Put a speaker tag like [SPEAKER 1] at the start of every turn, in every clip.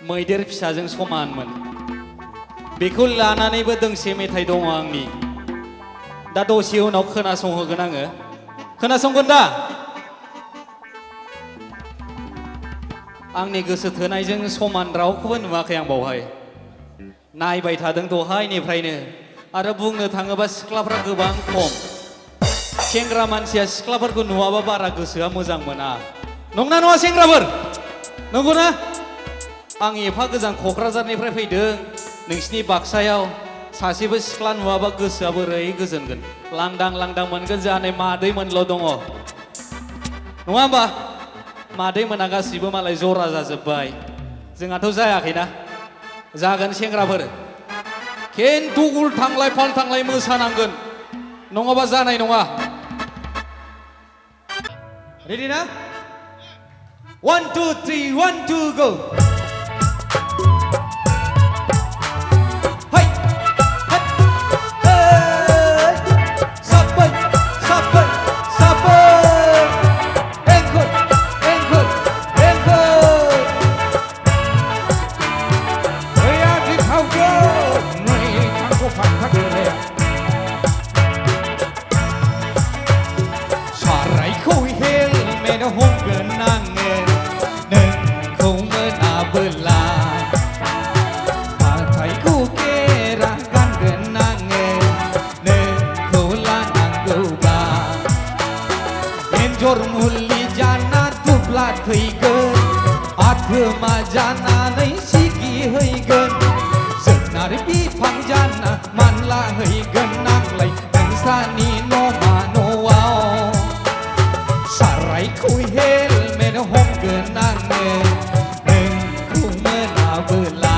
[SPEAKER 1] मैदेर फिसाजों समानमोन बेखौ लानानैबो दोंसे मेथाइ दङ आंनि दा दसे उनाव खोनासंहोगोन आङो खोनासंगोन दा आंनि गोसो थोनायजों समान रावखौबो नुवाखै आं बावहाय नायबाय थादों दहायनिफ्रायनो आरो बुंनो थाङोबा सिख्लाफ्रा गोबां खम सेंग्रा मानसिया सिख्लाफोरखौ नुवाबा बारा गोसोआ मोजां मोना नंना नङा सेंग्राफोर नंगौना आं एफा गोजान क'क्राझारनिफ्राय फैदों नोंसिनि बाक्सायाव सासेबो सिख्ला नुवाबा गोसोआ बोरै गोजोनगोन लांदां लांदां मोनगोन जानाय मादैमोनल' दङ नङा होमबा मादैमोना गासिबो मालाय जरा जाजोब्बाय जोंहाथ' जायाखैना जागोन सेंग्राफोर खिन्थु उल्थांलाय फाल्थांलाय मोसानांगोन नङाबा जानाय नङा रेडि ना 1 2 3 1 2 गो मुलि जाना दुब्ला थैगोन आथोमा जानानै सिगि हैगोन जोगोनार बिफां जाना मानला हैगोन नांलाय नोंसानि न'मा न'आव सारायखौ हेलमेट हमगोन आङो नोंखौ मोनाबोला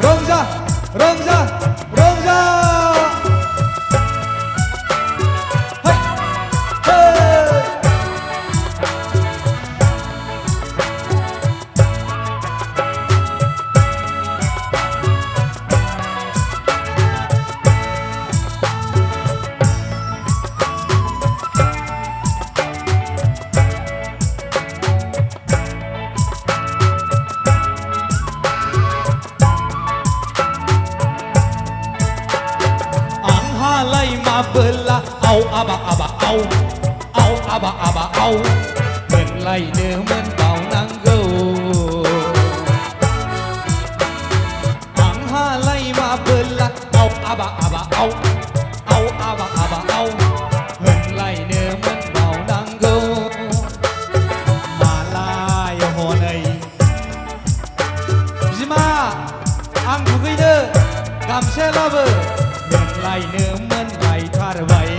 [SPEAKER 1] रंजा रंजा रंजा बोला आव आबा आबा आव आबा आबा आव मोनलायनो मोनबावनांगौ आंहालाय मा बोला आव आबा आबा आव आबा आबा आव मोनलायनो मोनबावनांगौ मालाय हनै बिमा आं दुगैनो गामसा लाबो मोनलायनो मोनलायथारबाय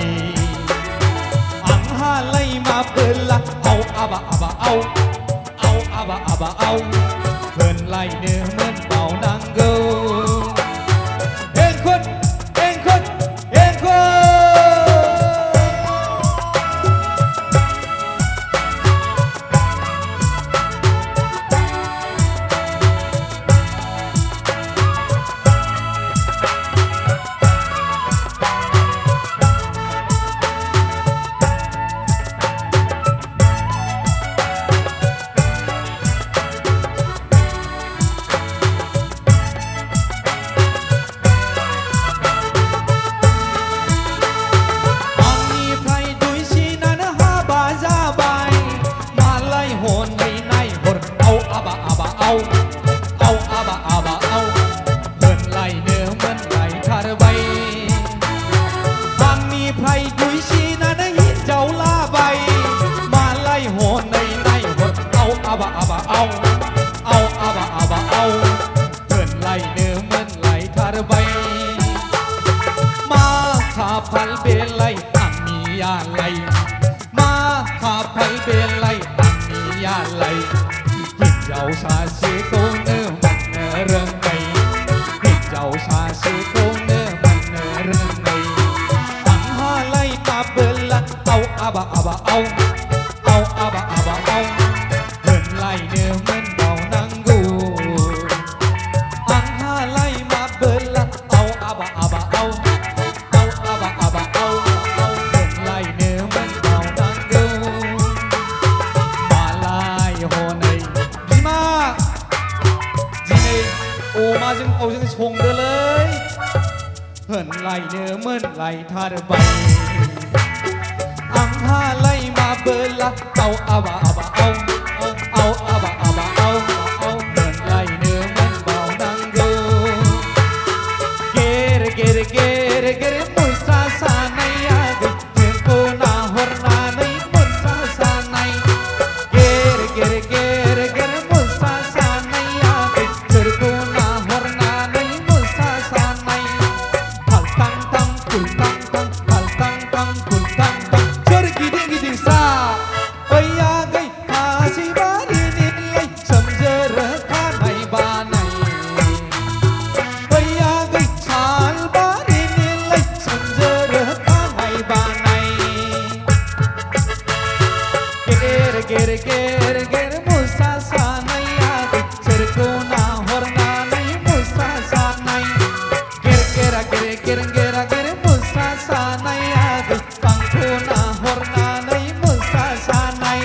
[SPEAKER 1] आंहालाय मा बोला आव आबा आबा आव आबा आबा आव मोनलायनो मोनबावनांगौ एंखुर एंखुर एंखुर आबा आबा आव आबा आबा आव मोनलायनो मोनलायथारबाय मा खाफाल बेलाय आंनियालाय मा खाफाल बेलाय आंनियालाय हिन्जाव सासेखौनो मोननो रोङै हिन्जाव सासेखौनो मोननो रोङै आंहालाय मा बोला आव आबा आबा आव आबा आबा आव मोनलायनो मोनबावनांगौ आंहालाय मा बोला आव आबा आबा आव आबा आबा आव मोनलायनो मोनबावनांगौ मालाय हनै बिमा अनलाजों दाउजों संदोलै होनलायनो मोनलायथारबाय आंहालाय माबोला आव आबा आबा आव आबा आबा आव मोनलायनो मोनबावनांगौ गेर गेर गेर गेर मुस्रा सानाया जोंखौ नाहरनानै मुस्रा सानाय गेर गेर गेर गेर मुस्रा सानाया सोरखौ नाहरनानै मुस्रा सानाय थालतां तां खुलतां तां थालतां तां खुलतां तां सोर गिदिं गिदिं सा ओया गै खासिबारिनिलाय सोमजोर खानाय बानाय ओया गै सालबारिनिलाय सोमजोर खानाय बानाय गेर गेर गेर गेर मुस्रा सानाया सोरखौ नाहरनानै मुस्रा सानाय गेर गेरा गेर गेर गेरा गेर मुस्रा सानाया आंखौ नाहरनानै मुस्रा सानाय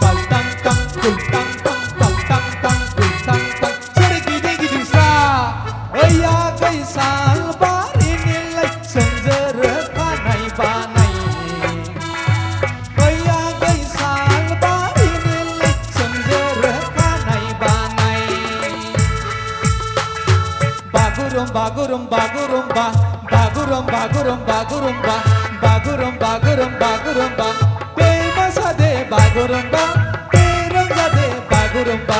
[SPEAKER 1] कालतां तां कुलतां तां कालतां तां कुलतां तां सोर गिदिं गिदिं सा ओया गै सालबारिनिलाय सोमजोर खानाय बानाय ओया गै सालबारिनिलाय सोमजोर खानाय बानाय बागुरुम बागुरुम बागुरुम्बा बागुरुम बागुरुम बागुरुम्बा बागुरुम बागुरुम बागुरुम्बा बे मोसादे बागुरुम्बा बे रंजादे बागुरुम्बा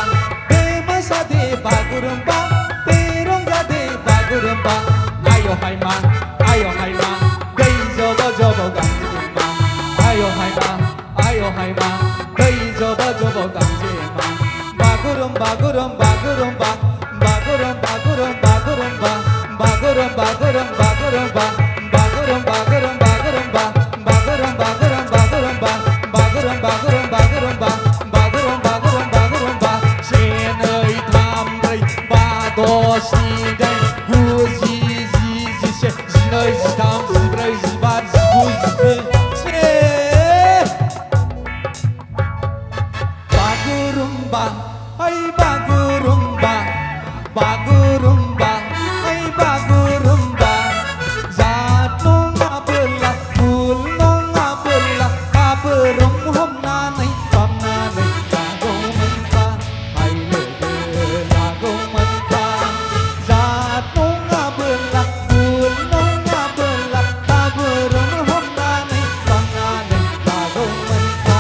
[SPEAKER 1] बे मोसादे बागुरुम्बा बे रंजादे बागुरुम्बा आयो हायमा दै जब जब गांजेमा आयो हायमा दै जब जब गांजेमा बागुरुम बागुरुम बागुरुम्बा बागुरुम बागुरुम बागुरुम्बा बागुरुम बागुरुम बागुरुम्बा बागुरुम बागुरुम बागुरुम्बा बागुरुम बागुरुम बागुरुम्बा बागुरुम बागुरुम बागुरुम्बा बागुरुम बागुरुम बागुरुम्बा से नै थाम ब्रै बा द' स्नि दाइन गु जि जिसे जिनै जिथाम जिब्रै जिबा जिगु जिस्नि बागुरुम्बा ओइ बागुरुम्बा बागुरुम्बा ओइ बागुरुम्बा जात नङाबोला फुल नङाबोला बाबोरुम हमनानै बामनानै लागौमोनबा आइ लोगो लागौमोनबा जात नङाबोला फुल नङाबोला बाबोरुम हमनानै बामनानै लागौमोनबा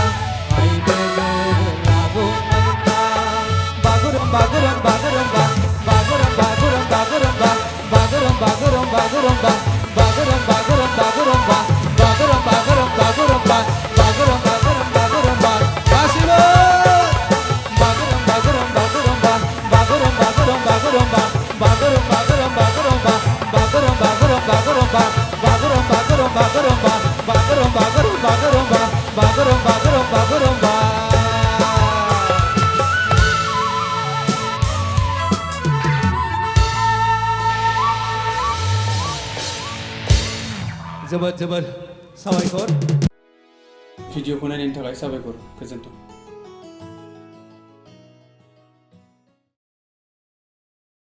[SPEAKER 1] आइ लोगो लागौमोनबा बागुरुम बागुरुम बागुरुम्बा बागुरुम बागुरुम बागुरुम्बा बागुरुम बागुरुम बागुरुम्बा बागुरुम बागुरुम बागुरुम्बा बागुरुम बागुरुम बागुरुम्बा बागुरुम बागुरुम बागुरुम्बा गासिबो बागुरुम बागुरुम बागुरुम्बा बागुरुम बागुरुम बागुरुम्बा बागुरुम बागुरुम बागुरुम्बा बागुरुम बागुरुम बागुरुम्बा बागुरुम बागुरुम बागुरुम्बा बागुरुम बागुरुम बागुरुम्बा बागुरुम बागुरुम बागुरुम्बा जोबोद जोबोद साबायखर
[SPEAKER 2] भिडिअखौ नायनायनि थाखाय साबायखर गोजोन्थों।